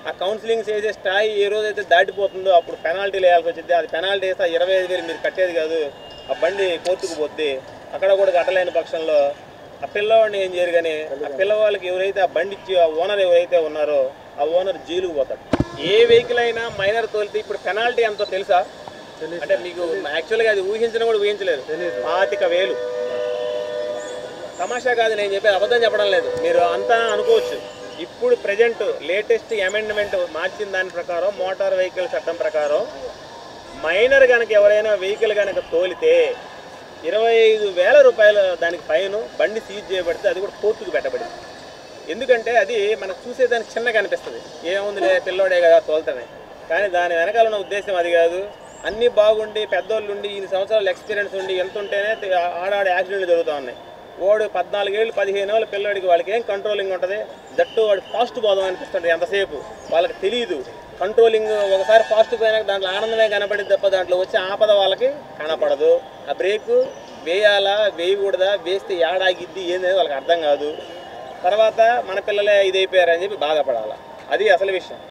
ఆ కౌన్సిలింగ్ చేసే స్థాయి ఏ రోజైతే దాటిపోతుందో అప్పుడు పెనాల్టీలు వేయాల్సి వచ్చింది. అది పెనాల్టీ వేస్తే 25,000 మీరు కట్టేది కాదు, ఆ బండి కోర్టుకు పోద్ది. అక్కడ కూడా కట్టలేని పక్షంలో ఆ పిల్లవాడిని ఏం చేయరు. కానీ ఆ పిల్లవాళ్ళకి ఎవరైతే ఆ బండి ఇచ్చి ఆ ఓనర్ ఎవరైతే ఉన్నారో ఆ ఓనర్ జైలుకు పోతాడు. ఏ వెహికల్ అయినా మైనర్ తోలితే ఇప్పుడు పెనాల్టీ ఎంతో తెలుసా? అంటే మీకు యాక్చువల్గా అది ఊహించిన కూడా ఊహించలేదు. 25,000. తమాషా కాదు, నేను చెప్పేది అబద్ధం చెప్పడం లేదు, మీరు అంతా అనుకోవచ్చు. ఇప్పుడు ప్రజెంట్ లేటెస్ట్ అమెండ్మెంట్ మార్చిన దాని ప్రకారం మోటార్ వెహికల్ చట్టం ప్రకారం మైనర్ కనుక ఎవరైనా వెహికల్ కనుక తోలితే 25,000 రూపాయలు దానికి ఫైన్, బండి సీజ్ చేయబడితే అది కూడా కోర్టుకు పెట్టబడింది. ఎందుకంటే అది మనకు చూసేదానికి చిన్నగా అనిపిస్తుంది, ఏముందిలే పిల్లోడే కదా తోలుతానే, కానీ దాని వెనకాల ఉన్న ఉద్దేశం అది కాదు. అన్నీ బాగుండి పెద్దోళ్ళు ఉండి 2 సంవత్సరాల ఎక్స్పీరియన్స్ ఉండి ఎంత ఉంటేనే ఆడాడ యాక్సిడెంట్లు జరుగుతూ ఉన్నాయి. వాడు 14 ఏళ్ళు 15 ఏళ్ళ పిల్లవాడికి వాళ్ళకి ఏం కంట్రోలింగ్ ఉంటుంది? దట్టు వాడు ఫాస్ట్ పోదాం అనిపిస్తుంది ఎంతసేపు, వాళ్ళకి తెలియదు కంట్రోలింగ్. ఒకసారి ఫాస్ట్ పోయినాక దాంట్లో ఆనందమే కనపడింది తప్ప దాంట్లో వచ్చే ఆపద వాళ్ళకి కనపడదు. ఆ బ్రేకు వేయాలా వేయకూడదా, వేస్తే ఏడాగిద్ది ఏందనేది వాళ్ళకి అర్థం కాదు. తర్వాత మన పిల్లలే ఇది అయిపోయారని చెప్పి బాధపడాలి, అది అసలు విషయం.